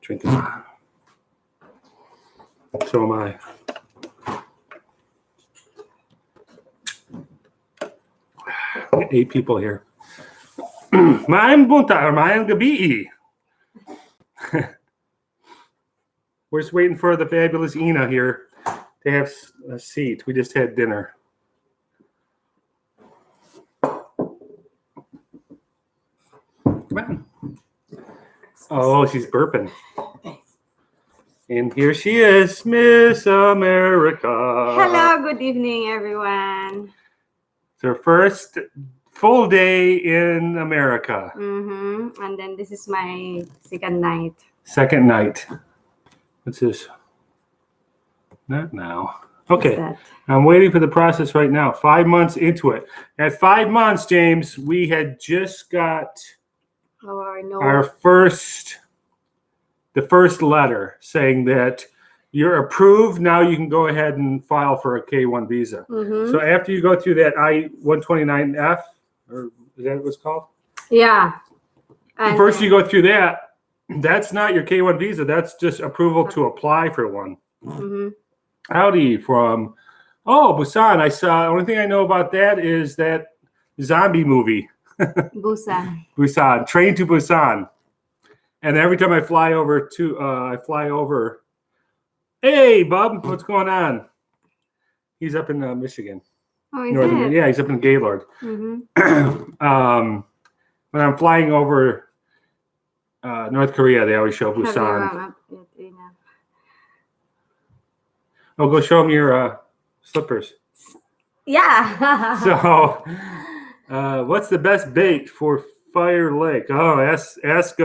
drinking. So am I. We got 8 people here. Maayong bunta or maayong gabi. We're just waiting for the fabulous Ynas here to have a seat. We just had dinner. Come on. Oh, she's burping. And here she is, Miss America. Hello, good evening, everyone. It's her first full day in America. And then this is my second night. Second night. What's this? Not now. Okay. I'm waiting for the process right now. 5 months into it. At 5 months, James, we had just got our first letter saying that you're approved. Now you can go ahead and file for a K-1 visa. So after you go through that I-129F, or is that what it's called? Yeah. And first you go through that. That's not your K-1 visa. That's just approval to apply for one. Howdy from, Busan. I saw, the only thing I know about that is that zombie movie. Busan. Train to Busan. And every time I fly over, hey, Bub, what's going on? He's up in Michigan. Oh, is it? Yeah, he's up in Gaylord. When I'm flying over North Korea, they always show Busan. Oh, go show them your slippers. Yeah. So, what's the best bait for Fire Lake? Oh, ask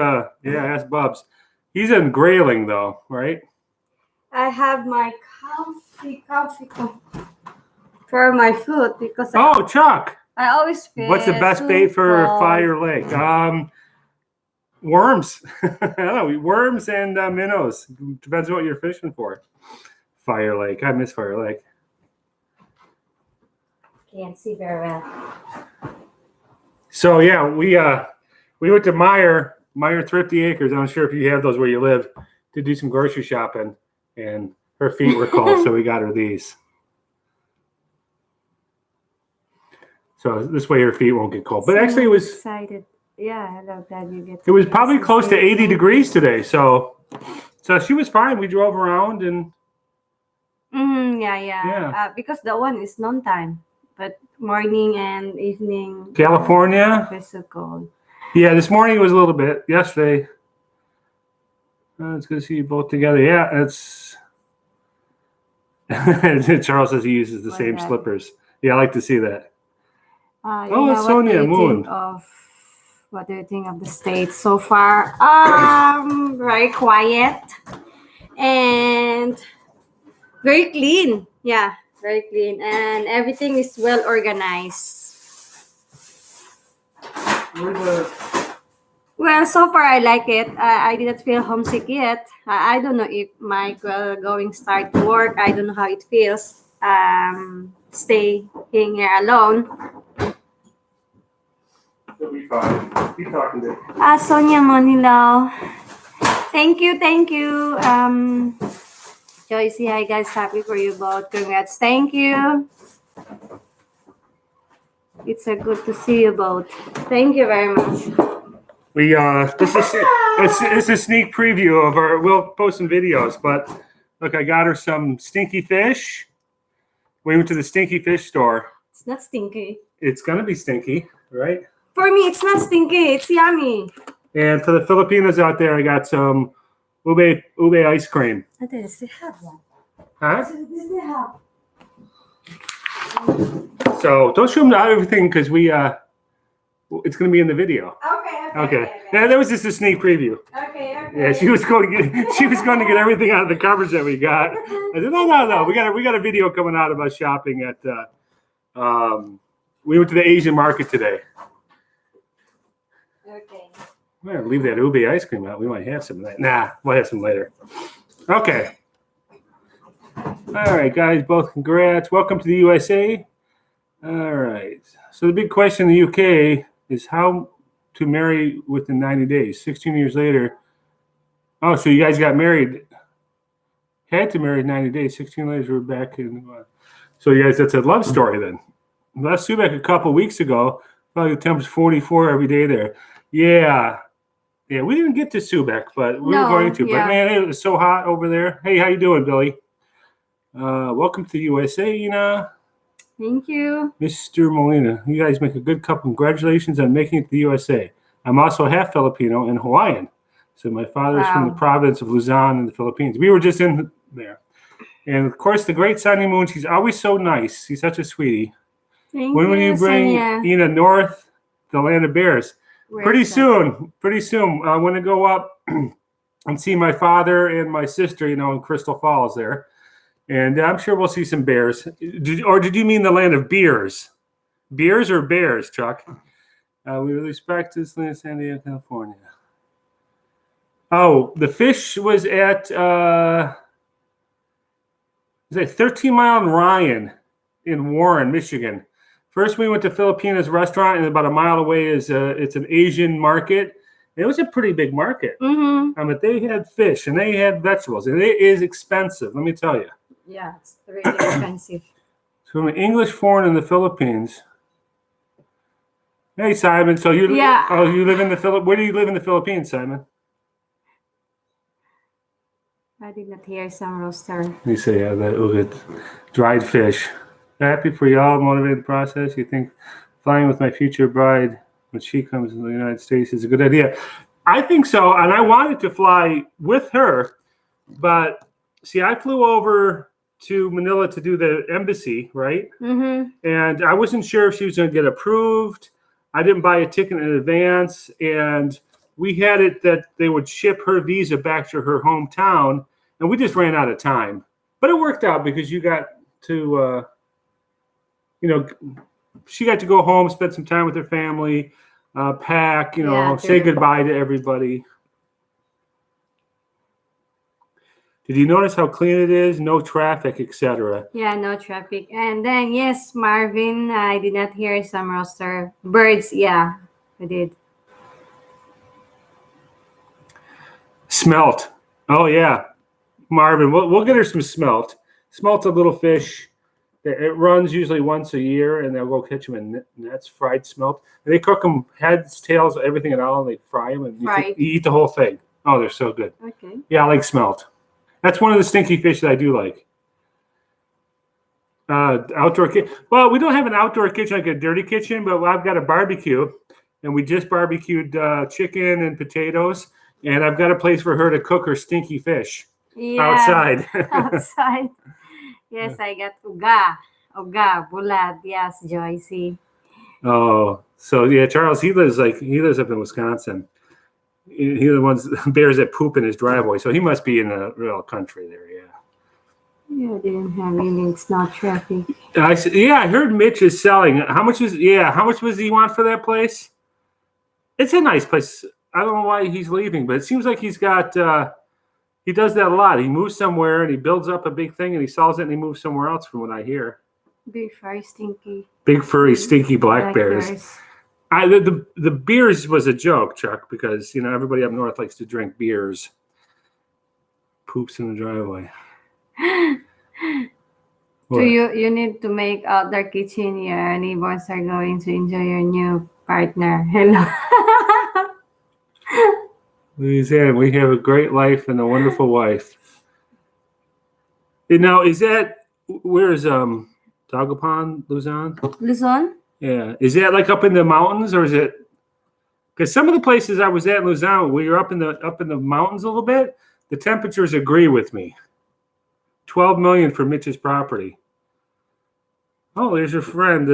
Bubs. He's in Grayling though, right? I have my comfy for my foot because Chuck. I always feel. What's the best bait for Fire Lake? Worms. I don't know, worms and minnows. Depends on what you're fishing for. Fire Lake. I miss Fire Lake. Can't see very well. So yeah, we went to Meyer Thrifty Acres. I'm not sure if you have those where you live, to do some grocery shopping, and her feet were cold, so we got her these. So this way her feet won't get cold. But actually, it was excited. Yeah, I love that you get. It was probably close to 80 degrees today, so she was fine. We drove around and. Yeah. Because the one is noontime, but morning and evening. California. It's so cold. Yeah, this morning it was a little bit. Yesterday. It's good to see you both together. Yeah, it's. Charles says he uses the same slippers. Yeah, I like to see that. It's Sonia Moon. What do you think of the state so far? Very quiet and very clean. Yeah, very clean, and everything is well organized. Well, so far I like it. I didn't feel homesick yet. I don't know if Mike will going start to work. I don't know how it feels. Staying here alone. It'll be fine. Keep talking to Sonia Monilo. Thank you. Joycey, hi guys. Happy for you both. Congrats. Thank you. It's so good to see you both. Thank you very much. This is a sneak preview of our. We'll post some videos, but look, I got her some stinky fish. We went to the stinky fish store. It's not stinky. It's gonna be stinky, right? For me, it's not stinky. It's yummy. And for the Filipinos out there, I got some ube ice cream. Does they have one? Huh? Does they have? So don't show them everything because it's going to be in the video. Okay. Yeah, that was just a sneak preview. Okay. Yeah, she was going to get everything out of the covers that we got. I said, no. We got a video coming out of us shopping at. We went to the Asian market today. Okay. I'm gonna leave that ube ice cream out. We might have some of that. Nah, we'll have some later. Okay. All right, guys, both congrats. Welcome to the USA. All right. So the big question in the UK is how to marry within 90 days. 16 years later, Oh, so you guys got married. Had to marry 90 days. 16 later, we're back in. So you guys, that's a love story then. Left Subic a couple weeks ago. Probably the temp's 44 every day there. Yeah. Yeah, we didn't get to Subic, but we were going to. Yeah. But man, it was so hot over there. Hey, how you doing, Billy? Welcome to the USA, Ynas. Thank you. Mr. Molina, you guys make a good couple. Congratulations on making it to the USA. I'm also half Filipino and Hawaiian. So my father's from the province of Luzon in the Philippines. We were just in there. And of course, the great Sunny Moon, she's always so nice. She's such a sweetie. Thank when you, will you bring Sonia. Ynas north, the land of bears? Pretty soon. I want to go up and see my father and my sister, in Crystal Falls there. And I'm sure we'll see some bears. Did you mean the land of beers? Beers or bears, Chuck? We respect this land of San Diego, California. Oh, the fish was at 13 Mile and Ryan in Warren, Michigan. First, we went to Filipino's restaurant, and about a mile away is it's an Asian market. It was a pretty big market. Mm-hmm. I mean, they had fish and they had vegetables, and it is expensive. Let me tell you. Yeah, it's really expensive. So I'm an English foreign in the Philippines. Hey, Simon. So you live in the Philippines. Where do you live in the Philippines, Simon? I did not hear some roaster. You say, yeah, that dried fish. Happy for y'all, motivated process. You think flying with my future bride when she comes to the United States is a good idea? I think so, and I wanted to fly with her, but see, I flew over to Manila to do the embassy, right? Mm-hmm. And I wasn't sure if she was going to get approved. I didn't buy a ticket in advance, and we had it that they would ship her visa back to her hometown, and we just ran out of time. But it worked out because you got to, she got to go home, spend some time with her family, pack, say goodbye to everybody. Did you notice how clean it is? No traffic, etc. Yeah, no traffic. And then, yes, Marvin, I did not hear some roaster. Birds, yeah, I did. Smelt. Oh, yeah. Marvin, we'll get her some smelt. Smelt's a little fish. It runs usually once a year, and they'll go catch them in nets, fried smelt. And they cook them heads, tails, everything and all, and they fry them. And you eat the whole thing. Oh, they're so good. Okay. Yeah, I like smelt. That's one of the stinky fish that I do like. Outdoor kitchen. Well, we don't have an outdoor kitchen like a dirty kitchen, but I've got a barbecue, and we just barbecued chicken and potatoes, and I've got a place for her to cook her stinky fish outside. Outside. Yes, I got uga, bulad. Yes, Joycey. Oh, so yeah, Charles, he lives up in Wisconsin. He's the ones bears that poop in his driveway, so he must be in the real country there. Yeah. Yeah, I didn't have any. It's not traffic. I heard Mitch is selling. How much was he want for that place? It's a nice place. I don't know why he's leaving, but it seems like he's got. He does that a lot. He moves somewhere and he builds up a big thing and he sells it and he moves somewhere else. From what I hear. Big furry stinky. Big furry stinky black bears. The beers was a joke, Chuck, because everybody up north likes to drink beers. Poops in the driveway. So you need to make outdoor kitchen. Your neighbors are going to enjoy your new partner. Hello. Louisiana, we have a great life and a wonderful wife. And now, where's Dagupan, Luzon? Luzon? Yeah. Is that like up in the mountains, or is it? Because some of the places I was at in Luzon, where you're up in the mountains a little bit, the temperatures agree with me. 12 million for Mitch's property. Oh, there's your friend.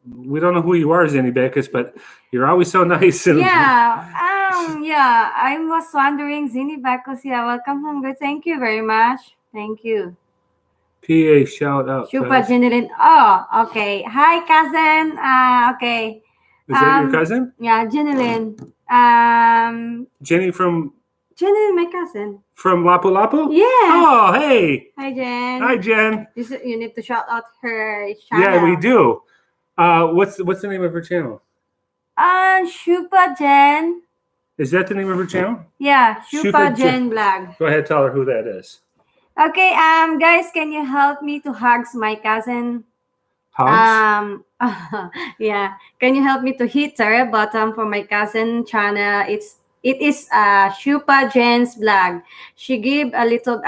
We don't know who you are, Zenny Beckus, but you're always so nice. And I was wondering, Zenny Beckus, welcome home. Good. Thank you very much. Thank you. PA shout out. Super Jenilyn. Oh, okay. Hi, cousin. Okay. Is that your cousin? Yeah, Jenilyn. Jenny from my cousin. From Lapu-Lapu? Yes. Oh, hey. Hi, Jen. Hi, Jen. You need to shout out her channel. Yeah, we do. What's the name of her channel? Super Jen. Is that the name of her channel? Yeah, Shupa Shupa Jen Vlog. Go ahead, tell her who that is. Okay, guys, can you help me to hugs my cousin? Hugs? Yeah. Can you help me to hit the red button for my cousin channel? It is Shupa Jen's Vlog. She give a little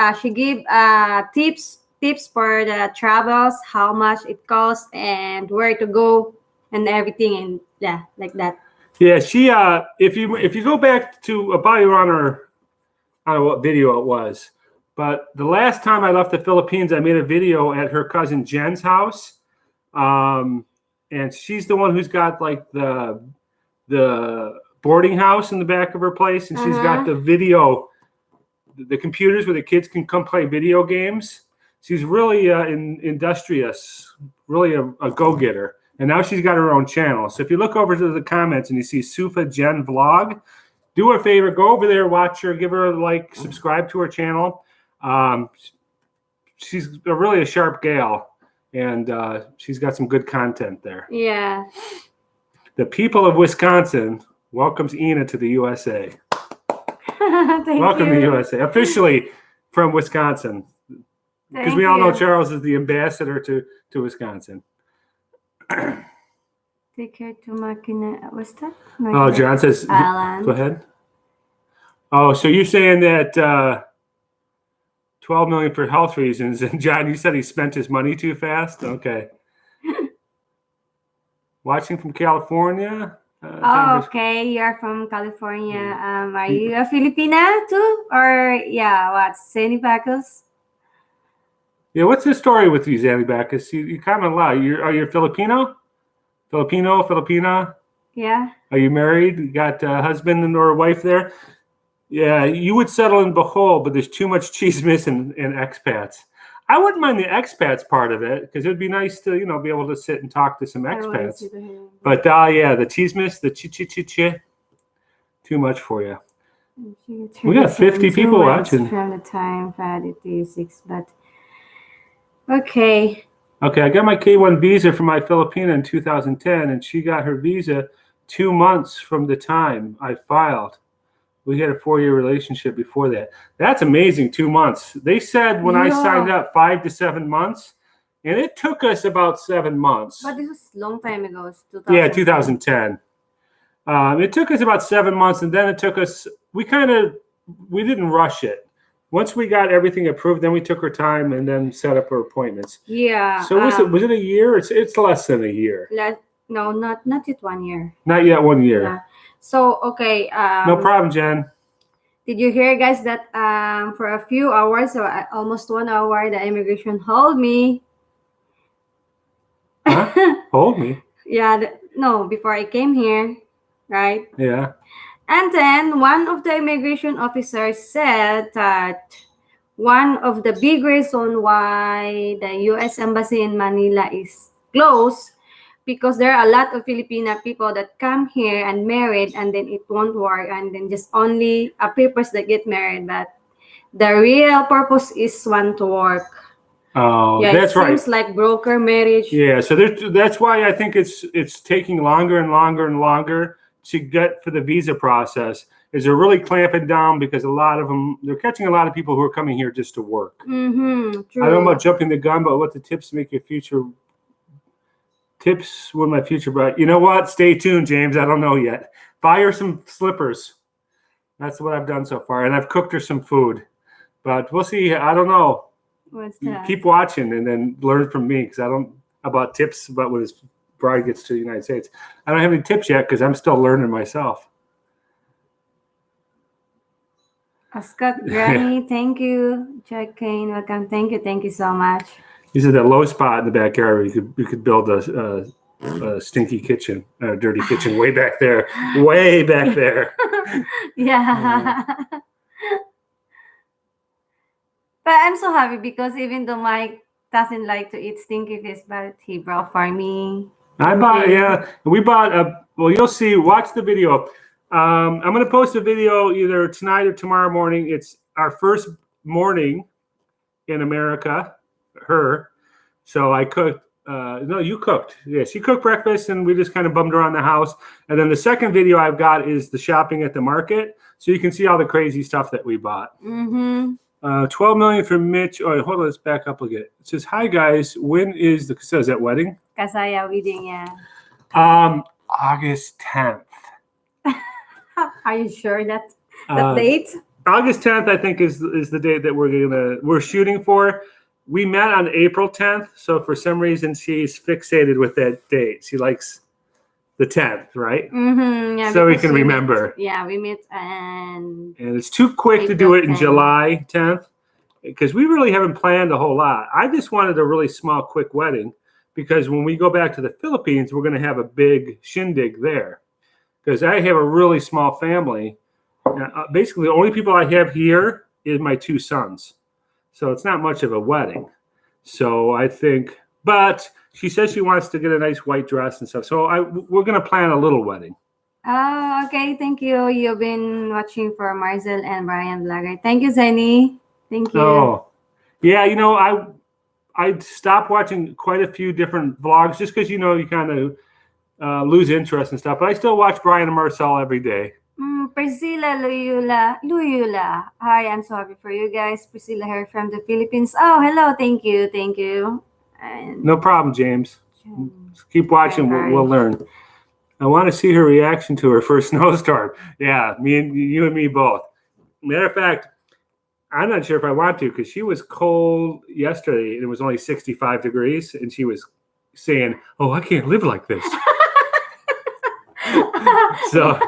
tips for the travels, how much it costs and where to go and everything, and yeah, like that. Yeah, she if you go back to about you on her, I don't know what video it was, but the last time I left the Philippines, I made a video at her cousin Jen's house. And she's the one who's got like the boarding house in the back of her place, and she's got the video, the computers where the kids can come play video games. She's really industrious, really a go-getter. And now she's got her own channel. So if you look over to the comments and you see Sufa Jen Vlog, do her a favor, go over there, watch her, give her a like, subscribe to her channel. She's really a sharp gal. And she's got some good content there. Yeah. The people of Wisconsin welcomes Ynas to the USA. Welcome to the USA. Officially from Wisconsin. Because we all know Charles is the ambassador to Wisconsin. Take care to Makina. What's that? Oh, John says, Alan. Go ahead. Oh, so you're saying that 12 million for health reasons, and John, you said he spent his money too fast. Okay. Watching from California. Okay. You're from California. Are you a Filipina too, or yeah? What? Sandy Bacchus? Yeah. What's the story with you, Zanny Bacchus? You kind of lie. Are you Filipino? Filipina? Yeah. Are you married? You got a husband or a wife there? Yeah, you would settle in Bohol, but there's too much chismis and expats. I wouldn't mind the expats part of it because it would be nice to, be able to sit and talk to some expats. But yeah, the chismis, the chi. Too much for you. We got 50 people watching. From the time 5:36, but okay. Okay, I got my K1 visa for my Filipina in 2010, and she got her visa 2 months from the time I filed. We had a 4-year relationship before that. That's amazing, 2 months. They said when I signed up 5 to 7 months, and it took us about 7 months. But this was a long time ago. It's 2010. Yeah, 2010. It took us about 7 months, and then it took us, we didn't rush it. Once we got everything approved, then we took our time and then set up our appointments. Yeah. So was it a year? It's less than a year. No, not yet 1 year. Not yet 1 year. Yeah. So, okay. No problem, Jen. Did you hear, guys, that for a few hours, so almost 1 hour, the immigration hold me. Huh? Hold me? Yeah. No, before I came here, right? Yeah. And then one of the immigration officers said that one of the big reasons why the U.S. Embassy in Manila is closed because there are a lot of Filipino people that come here and married, and then it won't work, and then just only a papers that get married, but the real purpose is one to work. Oh, yeah, that's right. It seems like broker marriage. Yeah, so that's why I think it's taking longer and longer and longer to get for the visa process. Is they're really clamping down because a lot of them, they're catching a lot of people who are coming here just to work. Mm-hmm, true. I don't know about jumping the gun, but what the tips make your future tips with my future bride. You know what? Stay tuned, James. I don't know yet. Buy her some slippers. That's what I've done so far, and I've cooked her some food. But we'll see. I don't know. What's that? Keep watching and then learn from me because I don't about tips about when his bride gets to the United States. I don't have any tips yet because I'm still learning myself. Scott Granny, thank you. Jack Kane, welcome. Thank you so much. He said that low spot in the backyard where you could build a stinky kitchen, a dirty kitchen way back there. Way back there. Yeah. But I'm so happy because even though Mike doesn't like to eat stinky fish, but he brought for me. We bought well, you'll see, watch the video. I'm going to post a video either tonight or tomorrow morning. It's our first morning in America, so I cooked No, you cooked. Yeah, she cooked breakfast, and we just kind of bummed around the house. And then the second video I've got is the shopping at the market, so you can see all the crazy stuff that we bought. 12 million for Mitch. Oh, hold on, let's back up again. It says, "Hi guys, when is the says that wedding?" Kasaya wedding, yeah. August 10th. Are you sure that date? August 10th, I think, is the date that we're shooting for. We met on April 10th, so for some reason she's fixated with that date. She likes the 10th, right? Yeah, so we can remember. We met and it's too quick to do it in July 10th because we really haven't planned a whole lot. I just wanted a really small, quick wedding because when we go back to the Philippines, we're going to have a big shindig there because I have a really small family. Basically, the only people I have here is my two sons. So it's not much of a wedding. So I think, but she says she wants to get a nice white dress and stuff. So we're going to plan a little wedding. Oh, okay. Thank you. You've been watching for Marcel and Brian Vlogger. Thank you, Zenny. Thank you. Oh, yeah. I stopped watching quite a few different vlogs just because, you kind of lose interest and stuff. But I still watch Brian and Marcel every day. Priscilla Luyula. Hi, I'm so happy for you guys. Priscilla here from the Philippines. Oh, hello. Thank you. And no problem, James. Keep watching. We'll learn. I want to see her reaction to her first snowstorm. Yeah, you and me both. Matter of fact, I'm not sure if I want to because she was cold yesterday and it was only 65 degrees and she was saying, "Oh, I can't live like this." So.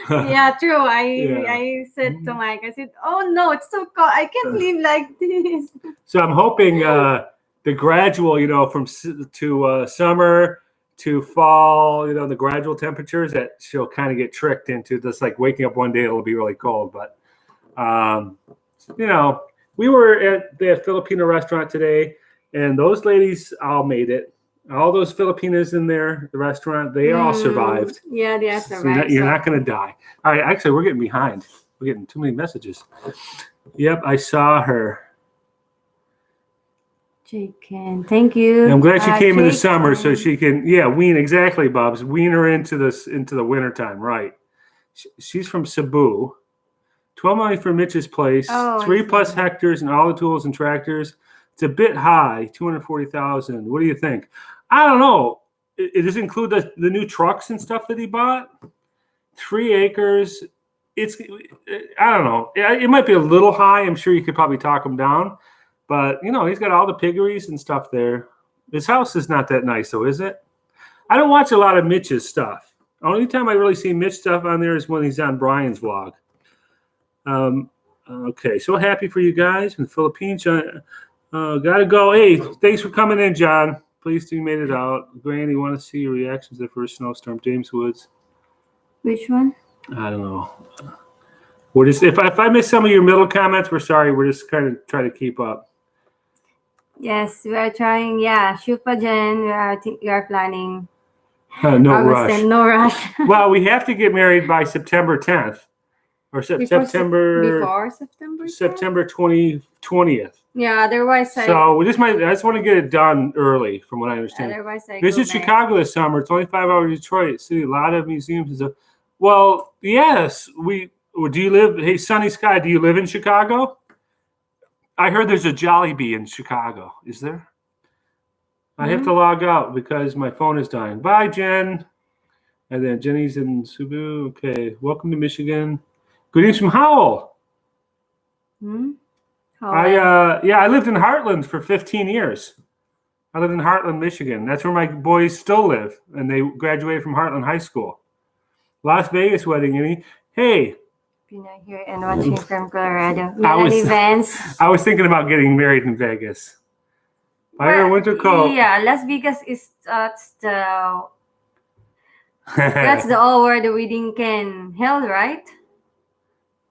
Yeah, true. I said to Mike, I said, "Oh no, it's so cold. I can't live like this." So I'm hoping the gradual, from to summer to fall, the gradual temperatures that she'll kind of get tricked into. Just like waking up one day, it'll be really cold. But we were at the Filipino restaurant today, and those ladies all made it. All those Filipinos in there, the restaurant, they all survived. Yeah, they all survived. So you're not going to die. All right, actually, we're getting behind. We're getting too many messages. Yep, I saw her. Chicken, thank you. I'm glad she came in the summer so she can, wean, exactly, Bubs. Wean her into the wintertime, right. She's from Cebu. 12 million for Mitch's place. 3+ hectares and all the tools and tractors. It's a bit high, 240,000. What do you think? I don't know. Does it include the new trucks and stuff that he bought? 3 acres. I don't know. It might be a little high. I'm sure you could probably talk him down. But, he's got all the piggeries and stuff there. His house is not that nice, though, is it? I don't watch a lot of Mitch's stuff. The only time I really see Mitch stuff on there is when he's on Brian's vlog. Okay, so happy for you guys in the Philippines. Gotta go. Hey, thanks for coming in, John. Pleased you made it out. Granny, want to see your reactions to the first snowstorm. James Woods. Which one? I don't know. We're just if I miss some of your middle comments, we're sorry. We're just kind of trying to keep up. Yes, we are trying. Yeah, Shupa Jen, we are planning. No rush. No rush. Well, we have to get married by September 10th. Or before September 20th. Yeah, otherwise I just want to get it done early, from what I understand. Otherwise Visit Chicago this summer. It's only 5 hours to Detroit City. A lot of museums and stuff. Well, yes. Do you live? Hey, Sunny Sky, do you live in Chicago? I heard there's a Jollibee in Chicago. Is there? I have to log out because my phone is dying. Bye, Jen. And then Jenny's in Cebu. Okay. Welcome to Michigan. Greetings from Howell. I lived in Heartland for 15 years. I lived in Heartland, Michigan. That's where my boys still live, and they graduated from Heartland High School. Las Vegas wedding, any? Hey. Pina here and watching from Colorado. I was thinking about getting married in Vegas. Fire winter coat. Yeah, Las Vegas is that's the all where the wedding can held, right?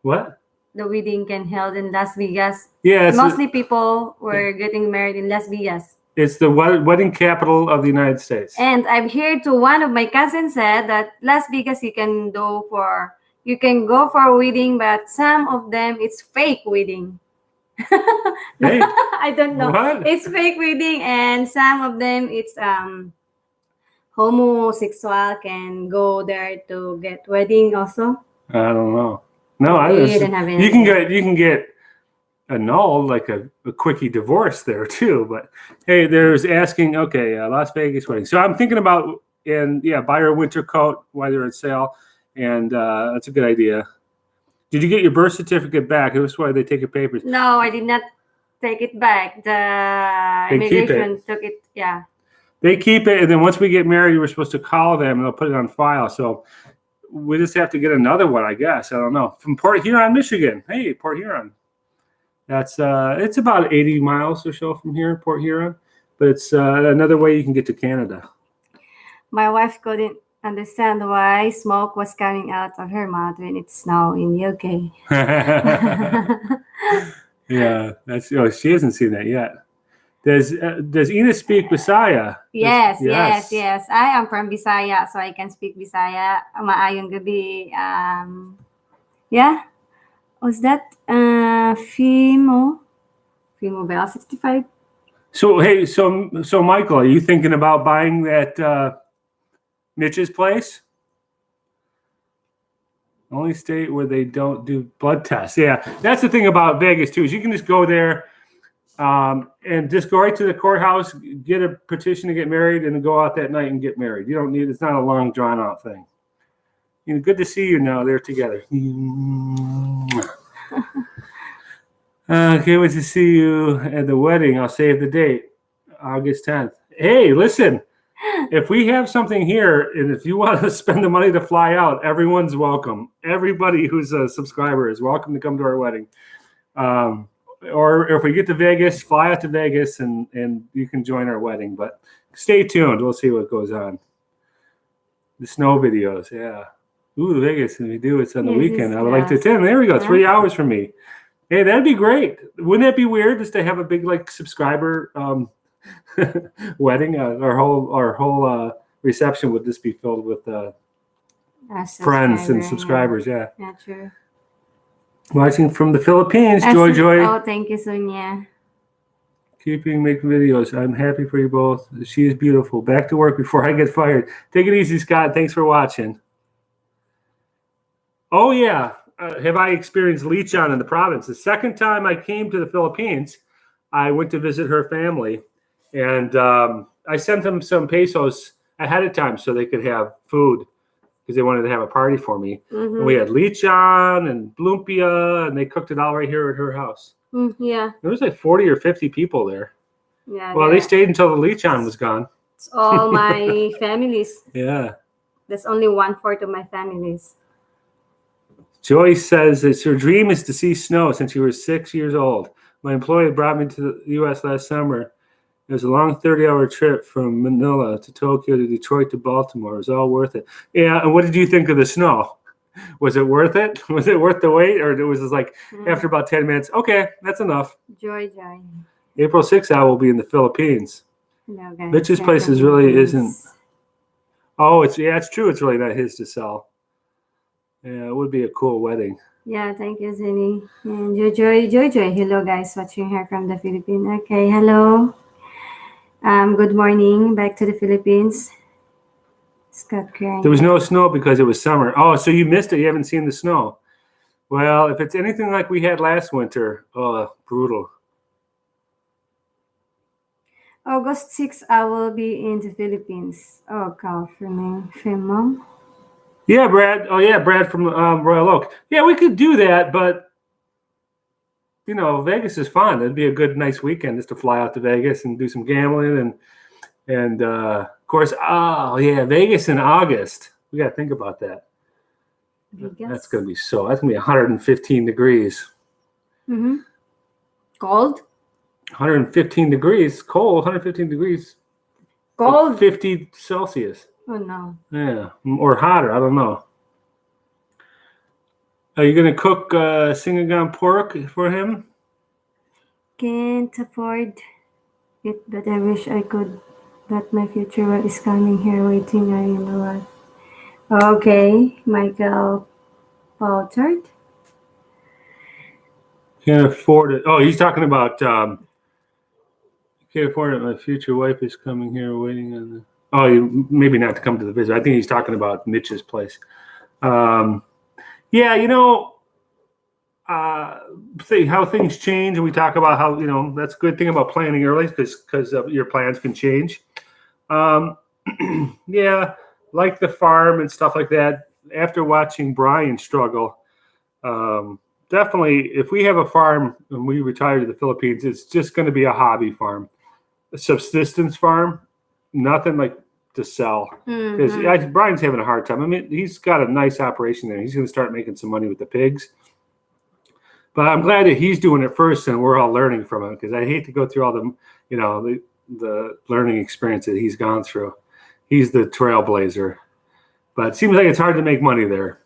What? The wedding can held in Las Vegas. Yeah. Mostly people were getting married in Las Vegas. It's the wedding capital of the United States. And I've heard to one of my cousins said that Las Vegas you can go for a wedding, but some of them it's fake wedding. Hey, I don't know. what? It's fake wedding, and some of them it's homosexual can go there to get wedding also. I don't know. No, We didn't have you can anything. get annulled like a quickie divorce there too. But hey, there's asking. Okay, Las Vegas wedding. So I'm thinking about buy her a winter coat while they're on sale, and that's a good idea. Did you get your birth certificate back? That's why they take your papers. No, I did not take it back. The They keep immigration took it. Yeah. They keep it, and then once we get married, we're supposed to call them, and they'll put it on file. So we just have to get another one, I guess. I don't know. From Port Huron, Michigan. Hey, Port Huron. That's it's about 80 miles or so from here, Port Huron. But it's another way you can get to Canada. My wife couldn't understand why smoke was coming out of her mouth when it snowed in UK. Yeah, she hasn't seen that yet. Does Ynas speak Bisaya? Yes. I am from Bisaya, so I can speak Bisaya. Maayong gabi. Yeah. Was that Fimo Bell 65? So hey, so Michael, are you thinking about buying that Mitch's place? Only state where they don't do blood tests. Yeah, that's the thing about Vegas too, is you can just go there and just go right to the courthouse, get a petition to get married, and then go out that night and get married. You don't need, it's not a long drawn out thing. You know, good to see you now. They're together. Can't wait to see you at the wedding. I'll save the date, August 10th. Hey, listen. If we have something here, and if you want to spend the money to fly out, everyone's welcome. Everybody who's a subscriber is welcome to come to our wedding. Or if we get to Vegas, fly out to Vegas, and you can join our wedding. But stay tuned. We'll see what goes on. The snow videos, yeah. Ooh, Vegas, and we do it's on the weekend. I would like to attend. There we go, 3 hours from me. Hey, that'd be great. Wouldn't that be weird just to have a big like subscriber wedding? Our whole reception would just be filled with friends and subscribers. Yeah. Yeah, true. Watching from the Philippines, Joy. Oh, thank you, Sonia. Keeping making videos. I'm happy for you both. She is beautiful. Back to work before I get fired. Take it easy, Scott. Thanks for watching. Oh yeah. Have I experienced leech-on in the province? The second time I came to the Philippines, I went to visit her family, and I sent them some pesos ahead of time so they could have food because they wanted to have a party for me. Mm-hmm. And we had leech-on and lumpia, and they cooked it all right here at her house. Yeah. There was like 40 or 50 people there. Yeah. Well, they stayed until the leech-on was gone. It's all my families. Yeah. That's only 1/4 of my families. Joyce says that her dream is to see snow since she was 6 years old. My employer brought me to the U.S. last summer. It was a long 30-hour trip from Manila to Tokyo to Detroit to Baltimore. It was all worth it. Yeah, and what did you think of the snow? Was it worth it? Was it worth the wait? Or it was just like after about 10 minutes, okay, that's enough. Joy. April 6th, I will be in the Philippines. Hello, guys. Mitch's place really isn't. Oh, it's true. It's really not his to sell. Yeah, it would be a cool wedding. Yeah, thank you, Zenny. And Joy. Hello, guys, watching here from the Philippines. Okay, hello. Good morning. Back to the Philippines. Scott crying. There was no snow because it was summer. Oh, so you missed it. You haven't seen the snow. Well, if it's anything like we had last winter, oh, brutal. August 6th, I will be in the Philippines. Oh, God, Mom. Yeah, Brad. Oh, yeah, Brad from Royal Oak. Yeah, we could do that, but, you know, Vegas is fun. It'd be a good, nice weekend just to fly out to Vegas and do some gambling. And of course, oh, yeah, Vegas in August. We got to think about that. That's going to be that's going to be 115 degrees. Mm-hmm. Cold? 115 degrees. Cold, 115 degrees. Cold? 50 Celsius. Oh, no. Yeah, or hotter. I don't know. Are you going to cook sinigang pork for him? Can't afford it, but I wish I could. But my future wife is coming here waiting. I know what. Okay, Michael Poultard. Can't afford it. Oh, he's talking about can't afford it. My future wife is coming here waiting on the. Oh, maybe not to come to the visit. I think he's talking about Mitch's place. Yeah, how things change, and we talk about how that's a good thing about planning early because your plans can change. Yeah, like the farm and stuff like that. After watching Brian struggle, definitely, if we have a farm and we retire to the Philippines, it's just going to be a hobby farm, a subsistence farm, nothing like to sell. Because Brian's having a hard time. I mean, he's got a nice operation there. He's going to start making some money with the pigs. But I'm glad that he's doing it first, and we're all learning from him. Because I hate to go through all the learning experience that he's gone through. He's the trailblazer. But it seems like it's hard to make money there.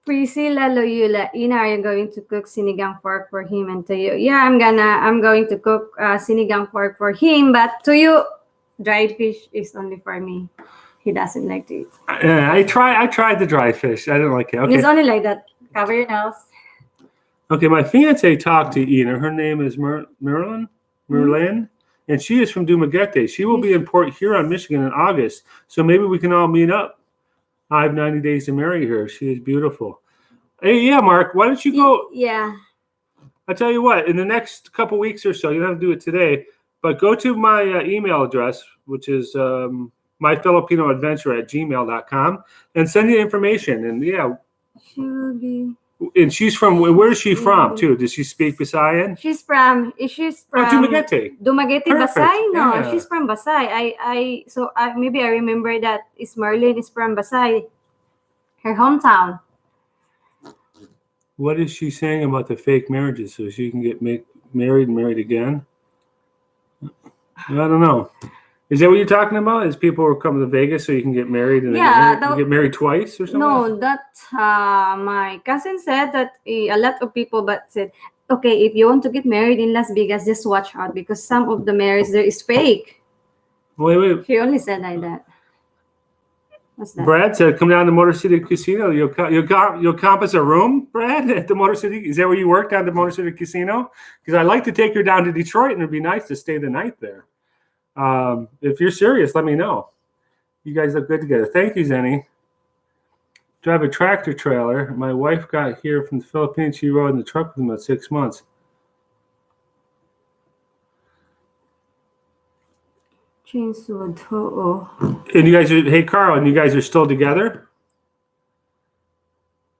Priscilla Loyola, Ina, are you going to cook sinigang pork for him and to you? Yeah, I'm going to cook sinigang pork for him, but to you, dried fish is only for me. He doesn't like to eat. I tried the dry fish. I didn't like it. Okay. It's only like that. Cover your nose. Okay, my fiance talked to Ina. Her name is Merlin, and she is from Dumaguete. She will be in Port Huron, Michigan in August, so maybe we can all meet up. I have 90 days to marry her. She is beautiful. Hey, yeah, Mark, why don't you go? Yeah. I'll tell you what, in the next couple weeks or so, you don't have to do it today, but go to my email address, which is myfilipinoadventure@gmail.com, and send you information. And yeah. She will be. And she's from, where is she from, too? Does she speak Visayan? She's from Dumaguete. Dumaguete, Basay? No, yeah. She's from Basay. Maybe I remember that Merlin is from Basay, her hometown. What is she saying about the fake marriages so she can get married again? I don't know. Is that what you're talking about? Is people who come to Vegas so you can get married and get married twice or something? No, that my cousin said that a lot of people said, okay, if you want to get married in Las Vegas, just watch out because some of the marriage there is fake. Wait. She only said like that. What's that? Brad said, come down to Motor City Casino. You'll compass a room, Brad, at the Motor City. Is that where you work, down at the Motor City Casino? Because I'd like to take her down to Detroit, and it'd be nice to stay the night there. If you're serious, let me know. You guys look good together. Thank you, Zenny. Drive a tractor trailer. My wife got here from the Philippines. She rode in the truck with him about 6 months. Chainswood. And you guys are, hey, Carl, and you guys are still together?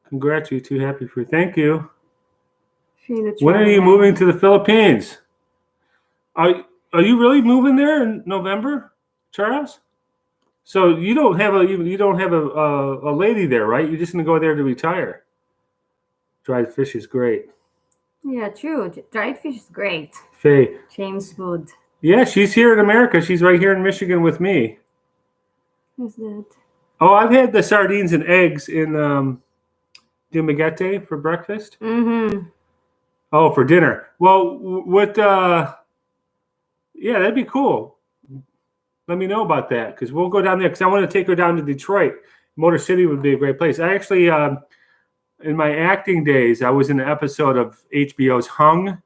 Congrats, you two. Happy for you. Thank you. When are you moving to the Philippines? Are you really moving there in November, Charles? So you don't have a lady there, right? You're just gonna go there to retire. Dried fish is great. Yeah, true. Dried fish is great. Faye. James Wood. Yeah, she's here in America. She's right here in Michigan with me. Who's that? Oh, I've had the sardines and eggs in Dumaguete for breakfast. Mm-hmm. Oh, for dinner. Well, what? Yeah, that'd be cool. Let me know about that because we'll go down there because I want to take her down to Detroit. Motor City would be a great place. I actually, in my acting days, I was in an episode of HBO's Hung,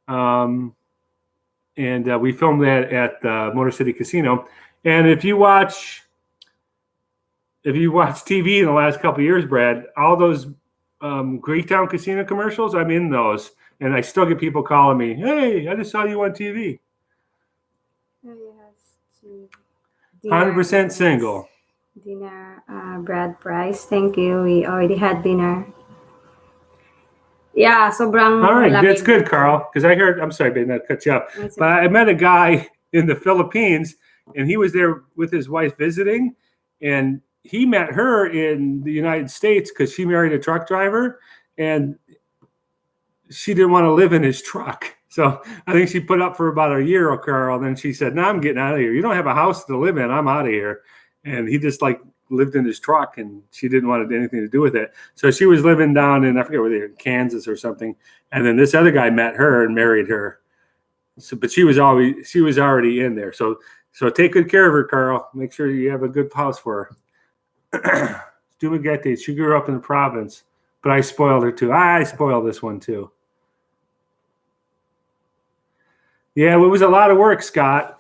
and we filmed that at the Motor City Casino. And if you watch TV in the last couple of years, Brad, all those Greektown Casino commercials, I'm in those, and I still get people calling me, "Hey, I just saw you on TV." 100% single. Dinner, Brad Price. Thank you. We already had dinner. Yeah, sobrang. All right, that's good, Carl. Because I heard, I'm sorry, babe, not to cut you up. But I met a guy in the Philippines, and he was there with his wife visiting, and he met her in the United States because she married a truck driver, and she didn't want to live in his truck. So I think she put up for about a year, Carl. Then she said, "No, I'm getting out of here. You don't have a house to live in. I'm out of here." And he just lived in his truck, and she didn't want anything to do with it. So she was living down in, I forget where they were, Kansas or something. And then this other guy met her and married her. So, but she was already in there. So take good care of her, Carl. Make sure you have a good house for her. Dumaguete. She grew up in the province, but I spoiled her too. I spoiled this one too. Yeah, it was a lot of work, Scott.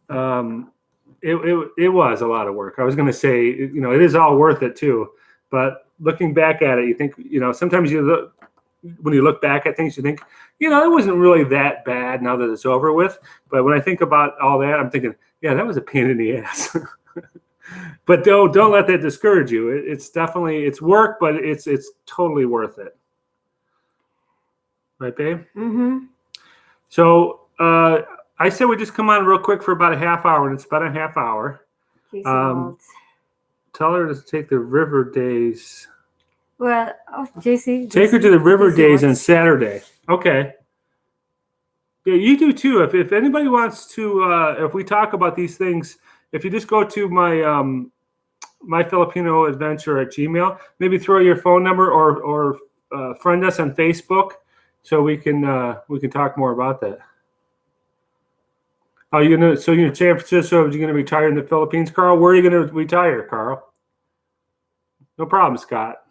It was a lot of work. I was going to say, it is all worth it too. But looking back at it, you think, sometimes when you look back at things, you think, it wasn't really that bad now that it's over with. But when I think about all that, I'm thinking, yeah, that was a pain in the ass. But don't let that discourage you. It's definitely, it's work, but it's totally worth it. Right, babe? Mm-hmm. So I said we just come on real quick for about a half hour, and it's about a half hour. Tell her to take the river days. Well, JC. Take her to the river days on Saturday. Okay. Yeah, you do too. If anybody wants to, if we talk about these things, if you just go to my Filipino Adventure at Gmail, maybe throw your phone number or friend us on Facebook, so we can talk more about that. Oh, so you're in San Francisco? You're gonna retire in the Philippines, Carl? Where are you gonna retire, Carl? No problem, Scott.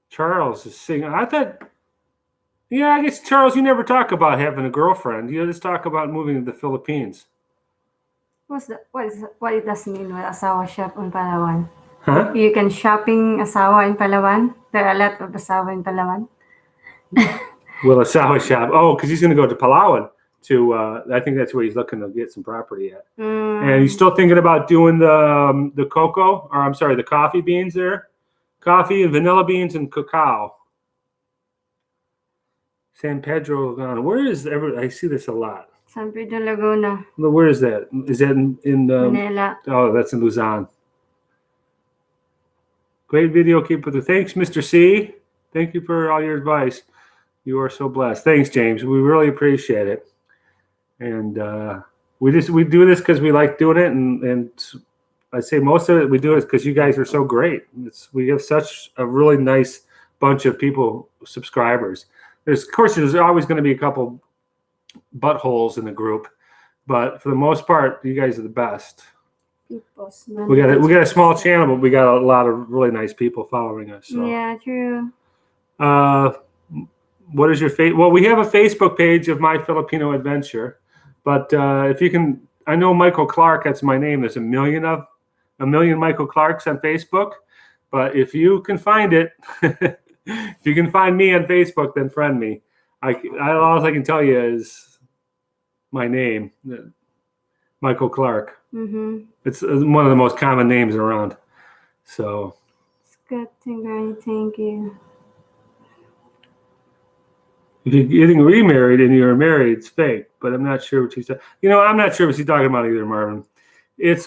Charles is singing. I guess, Charles, you never talk about having a girlfriend. You just talk about moving to the Philippines. What it does mean with asawa shop in Palawan? Huh? You can shopping asawa in Palawan. There are a lot of asawa in Palawan. Well, asawa shop. Oh, because he's going to go to Palawan I think that's where he's looking to get some property at. And he's still thinking about doing the cocoa, or I'm sorry, the coffee beans there. Coffee and vanilla beans and cacao. San Pedro Laguna. Where is I see this a lot. San Pedro Laguna. Where is that? Is that in Manila? Oh, that's in Luzon. Great video. Keep it. Thanks, Mr. C. Thank you for all your advice. You are so blessed. Thanks, James. We really appreciate it. And we do this because we like doing it, and I say most of it we do it because you guys are so great. We have such a really nice bunch of people, subscribers. Of course, there's always going to be a couple buttholes in the group, but for the most part, you guys are the best. We got a small channel, but we got a lot of really nice people following us. So. Yeah, true. What is your Well, we have a Facebook page of My Filipino Adventure, but if you can, I know Michael Clark. That's my name. There's a million Michael Clarks on Facebook, but if you can find it, if you can find me on Facebook, then friend me. All I can tell you is my name, Michael Clark. Mm-hmm. It's one of the most common names around. So. Scott, thank you. If you're getting remarried and you're married, it's fake. But I'm not sure what she's talking. I'm not sure what she's talking about either, Marvin.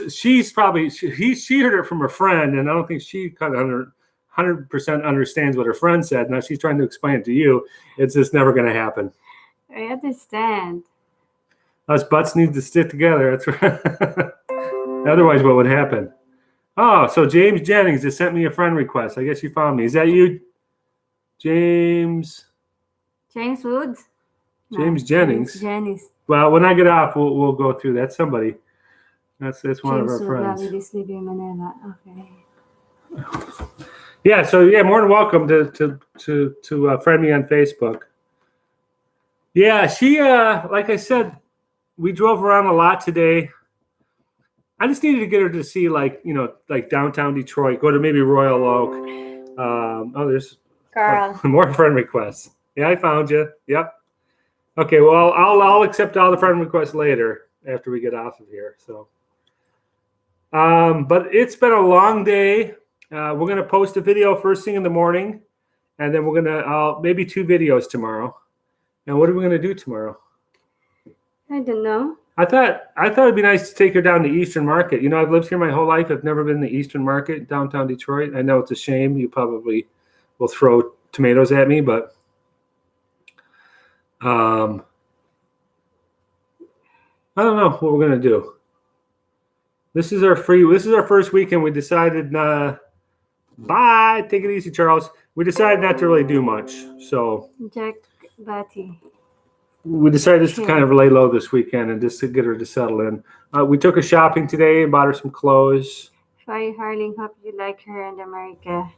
She heard it from a friend, and I don't think she kind of 100% understands what her friend said. Now she's trying to explain it to you. It's just never going to happen. I understand. Us butts need to stick together. That's right. Otherwise, what would happen? Oh, so James Jennings just sent me a friend request. I guess you found me. Is that you, James? James Woods? James Jennings. Jennings. Well, when I get off, we'll go through that. Somebody. That's one of our friends. James Woods, Manila. Okay. Yeah. So yeah, more than welcome to friend me on Facebook. Yeah, she like I said, we drove around a lot today. I just needed to get her to see like downtown Detroit. Go to maybe Royal Oak. There's Carl. More friend requests. Yeah, I found you. Yep. Okay, well, I'll accept all the friend requests later after we get off of here. So, but it's been a long day. We're gonna post a video first thing in the morning, and then we're gonna maybe 2 videos tomorrow. And what are we gonna do tomorrow? I don't know. I thought it'd be nice to take her down to Eastern Market. I've lived here my whole life. I've never been to Eastern Market, downtown Detroit. I know it's a shame. You probably will throw tomatoes at me, but I don't know what we're gonna do. This is our first weekend. We decided, bye. Take it easy, Charles. We decided not to really do much. So Jack Batty. We decided just to kind of lay low this weekend and just to get her to settle in. We took her shopping today and bought her some clothes. Hi, Harling. Hope you like her in America.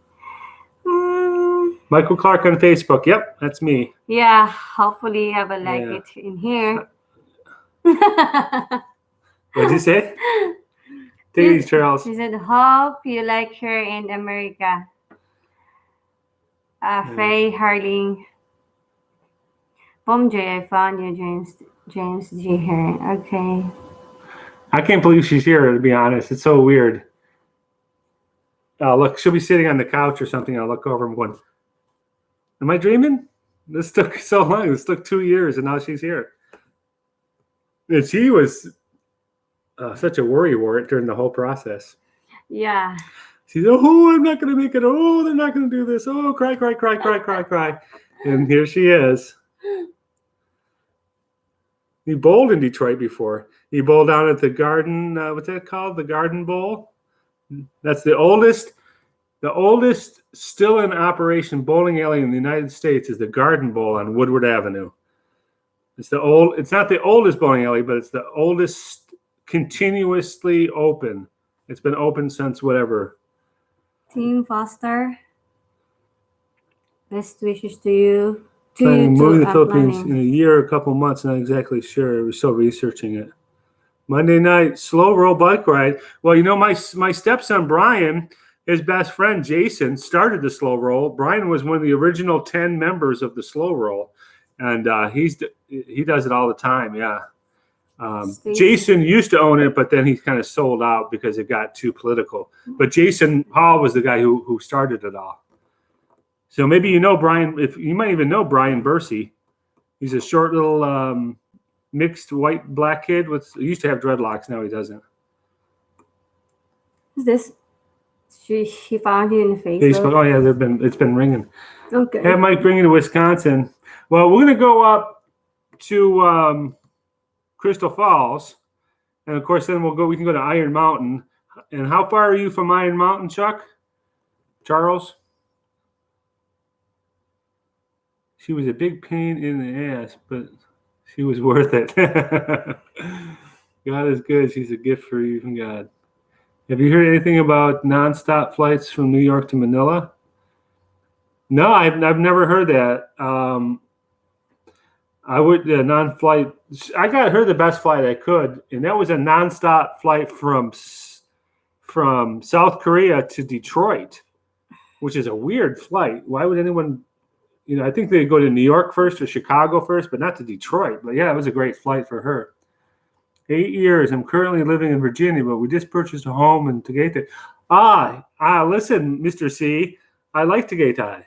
Michael Clark on Facebook. Yep, that's me. Yeah, hopefully I will like Yeah. it in here. What did you say? Take it easy, Charles. He said, hope you like her in America. Faye Harling. Boom J, I found you, James G. Heron. Okay. I can't believe she's here, to be honest. It's so weird. Look, she'll be sitting on the couch or something. I'll look over and going, am I dreaming? This took so long. This took 2 years, and now she's here. And she was such a worrywart during the whole process. Yeah. She's, oh, I'm not going to make it. Oh, they're not going to do this. Oh, cry, cry, cry, cry, cry, cry. And here she is. He bowled in Detroit before. He bowled down at the Garden, what's that called? The Garden Bowl? That's the oldest still in operation bowling alley in the United States is the Garden Bowl on Woodward Avenue. It's not the oldest bowling alley, but it's the oldest continuously open. It's been open since whatever. Team Foster. Best wishes to you. Planning to move to the Philippines in a year, a couple months, not exactly sure. We're still researching it. Monday night, slow roll bike ride. Well, you know, my stepson, Brian, his best friend, Jason, started the slow roll. Brian was one of the original 10 members of the slow roll. And he does it all the time, yeah. Jason used to own it, but then he kind of sold out because it got too political. But Jason Hall was the guy who started it all. So maybe you know Brian, if you might even know Brian Bursey. He's a short little mixed white-black kid. He used to have dreadlocks, now he doesn't. Is this? She found you in Facebook. Oh yeah, it's been ringing. Okay. Have Mike bring you to Wisconsin. Well, we're gonna go up to Crystal Falls, and of course then we can go to Iron Mountain. And how far are you from Iron Mountain, Chuck? Charles? She was a big pain in the ass, but she was worth it. God is good. She's a gift for you from God. Have you heard anything about nonstop flights from New York to Manila? No, I've never heard that. I would non-flight. I got her the best flight I could, and that was a nonstop flight from South Korea to Detroit, which is a weird flight. Why would anyone? You know, I think they'd go to New York first or Chicago first, but not to Detroit. But yeah, it was a great flight for her. 8 years. I'm currently living in Virginia, but we just purchased a home in Tagaytay. Listen, Mr. C, I like Tagaytay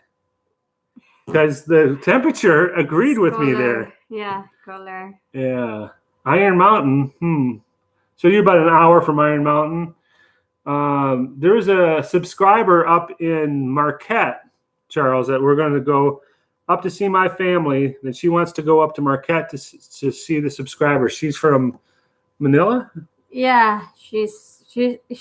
because the temperature agreed with me there. Yeah, color. Yeah. Iron Mountain. So you're about an hour from Iron Mountain. There's a subscriber up in Marquette, Charles, that we're going to go up to see my family. That she wants to go up to Marquette to see the subscriber. She's from Manila? Yeah, she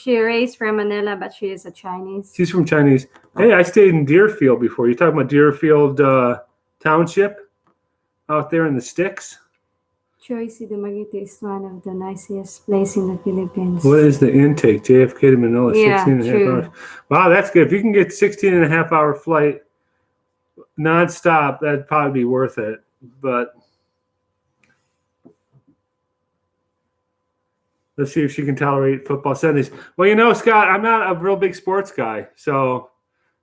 raised from Manila, but she is a Chinese. She's from Chinese. Hey, I stayed in Deerfield before. You're talking about Deerfield Township out there in the sticks? Choice Dumaguete is one of the nicest places in the Philippines. What is the intake? JFK to Manila, yeah, 16 and a half hours. Wow, that's good. If you can get 16 and a half hour flight nonstop, that'd probably be worth it. But let's see if she can tolerate football Sundays. Well, you know, Scott, I'm not a real big sports guy, so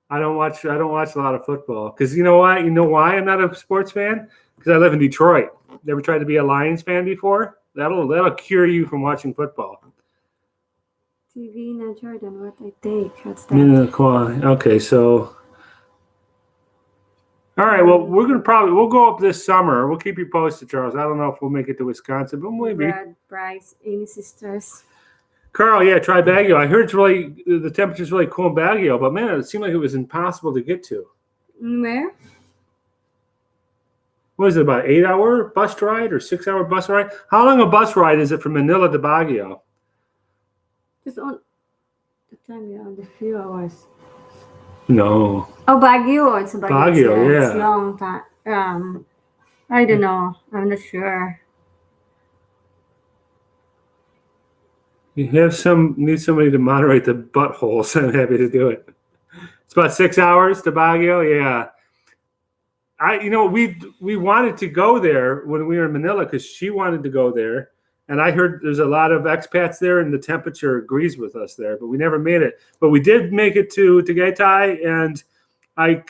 I don't watch a lot of football. Because you know why? You know why I'm not a sports fan? Because I live in Detroit. Never tried to be a Lions fan before? That'll cure you from watching football. TV na Jordan, what I take? What's that? Okay, so all right. Well, we'll go up this summer. We'll keep you posted, Charles. I don't know if we'll make it to Wisconsin, but maybe. Brad, Bryce, Ynas sisters. Carl, yeah, try Baguio. I heard the temperature's really cool in Baguio, but man, it seemed like it was impossible to get to. Where? What is it, about 8-hour bus ride or 6-hour bus ride? How long a bus ride is it from Manila to Baguio? Just on the time, yeah, the few hours. No. Oh, Baguio. It's Baguio, yeah. It's long time. I don't know. I'm not sure. You need somebody to moderate the buttholes. I'm happy to do it. It's about 6 hours to Baguio. Yeah. we wanted to go there when we were in Manila because she wanted to go there. And I heard there's a lot of expats there and the temperature agrees with us there, but we never made it. But we did make it to Tagaytay, and I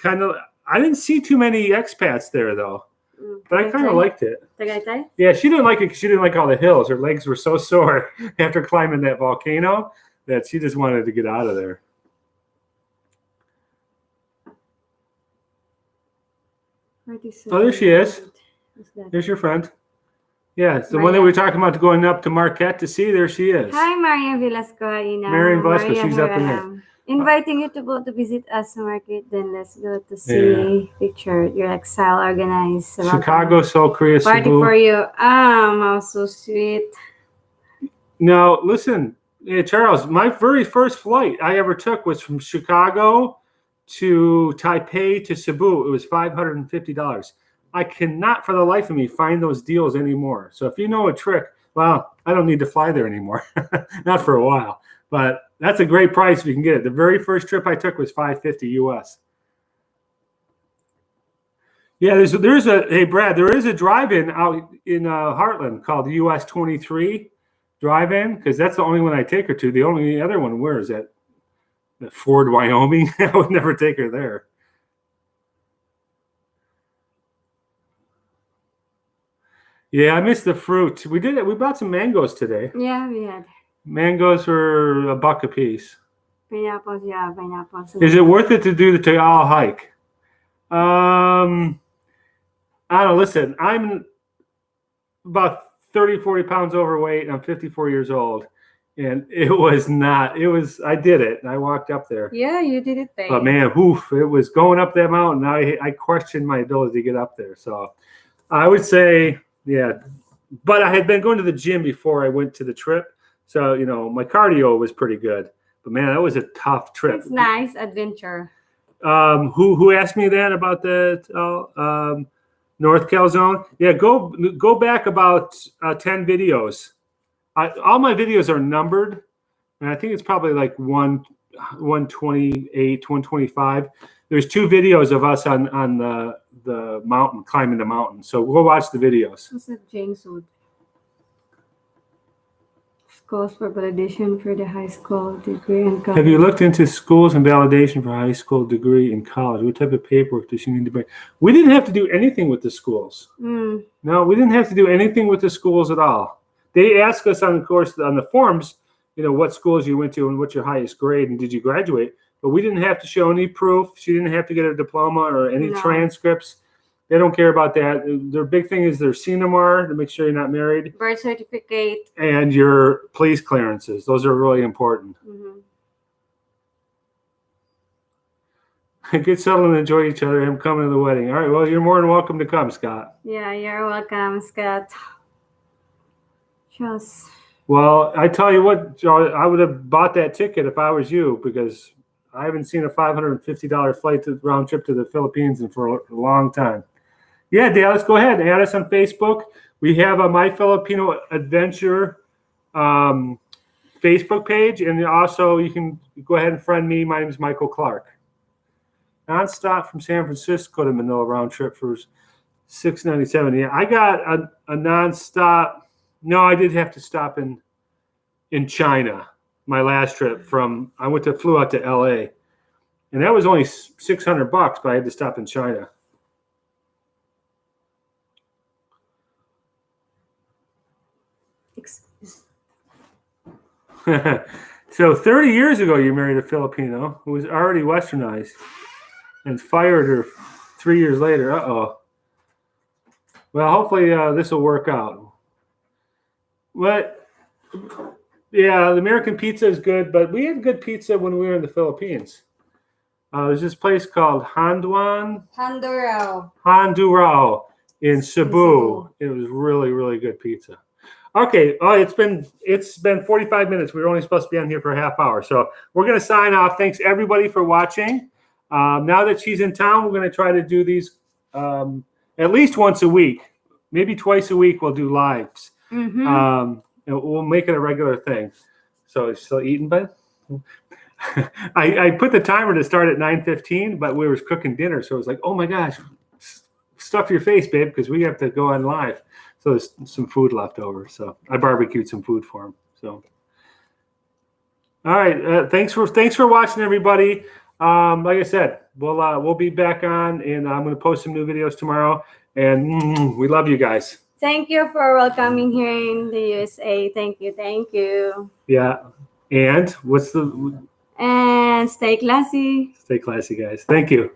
didn't see too many expats there though. But I kind of liked it. Tagaytay? Yeah, she didn't like it because she didn't like all the hills. Her legs were so sore after climbing that volcano that she just wanted to get out of there. Oh, there she is. There's your friend. Yeah, it's the one that we were talking about going up to Marquette to see. There she is. Hi, Maria Velasco. Ynas. Marian Velasco, she's up in there. Inviting you to go to visit us market, then let's go to see picture your exile organized. Chicago, Seoul, Korea, party Cebu. for you. How so sweet. Now, listen, Charles, my very first flight I ever took was from Chicago to Taipei to Cebu. It was $550. I cannot for the life of me find those deals anymore. So if you know a trick, well, I don't need to fly there anymore. Not for a while. But that's a great price if you can get it. The very first trip I took was $550 US. Yeah, hey Brad, there is a drive-in out in Heartland called the US 23 drive-in, because that's the only one I take her to. The only other one, where is that? Ford, Wyoming. I would never take her there. Yeah, I missed the fruit. We did it. We bought some mangoes today. Yeah, we had. Mangoes were $1 a piece. Pineapples, yeah, pineapples. Is it worth it to do the Tagala hike? I don't know. Listen, I'm about 30, 40 pounds overweight, and I'm 54 years old. And I did it. And I walked up there. Yeah, you did it, babe. But man, it was going up that mountain. I questioned my ability to get up there. So I would say, yeah. But I had been going to the gym before I went to the trip. So, my cardio was pretty good. But man, that was a tough trip. It's nice adventure. Who asked me that about the North Calzone? Yeah, go back about 10 videos. All my videos are numbered, and I think it's probably like 128, 125. There's 2 videos of us on the mountain, climbing the mountain. So go watch the videos. What's that, James Wood? Schools for validation for the high school degree and college. Have you looked into schools and validation for high school degree in college? What type of paperwork does she need to bring? We didn't have to do anything with the schools. No, we didn't have to do anything with the schools at all. They asked us on the forms, what schools you went to and what's your highest grade and did you graduate. But we didn't have to show any proof. She didn't have to get a diploma or any transcripts. They don't care about that. Their big thing is their CNMR to make sure you're not married. Birth certificate. And your police clearances. Those are really important. Get settled and enjoy each other. I'm coming to the wedding. All right. Well, you're more than welcome to come, Scott. Yeah, you're welcome, Scott. Just. Well, I tell you what, I would have bought that ticket if I was you, because I haven't seen a $550 flight round trip to the Philippines for a long time. Yeah, Dallas, go ahead and add us on Facebook. We have a My Filipino Adventure Facebook page, and also you can go ahead and friend me. My name is Michael Clark. Nonstop from San Francisco to Manila round trip for $697. Yeah, I got a nonstop. No, I did have to stop in China. My last trip flew out to LA, and that was only $600, but I had to stop in China. So 30 years ago, you married a Filipino who was already westernized and fired her 3 years later. Uh-oh. Well, hopefully this will work out. But yeah, the American pizza is good, but we had good pizza when we were in the Philippines. There's this place called Handurao in Cebu. It was really, really good pizza. Okay, it's been 45 minutes. We were only supposed to be on here for a half hour, so we're going to sign off. Thanks everybody for watching. Now that she's in town, we're going to try to do these at least once a week, maybe twice a week. We'll do lives. And we'll make it a regular thing. So it's still eating, bud? I put the timer to start at 9:15, but we were cooking dinner, so it was like, oh my gosh, stuff your face, babe, because we have to go on live. So there's some food left over. So I barbecued some food for him. So, all right. Thanks for watching, everybody. Like I said, we'll be back on, and I'm going to post some new videos tomorrow. And we love you guys. Thank you for welcoming here in the USA. Thank you. Yeah. And And stay classy. stay classy, guys. Thank you.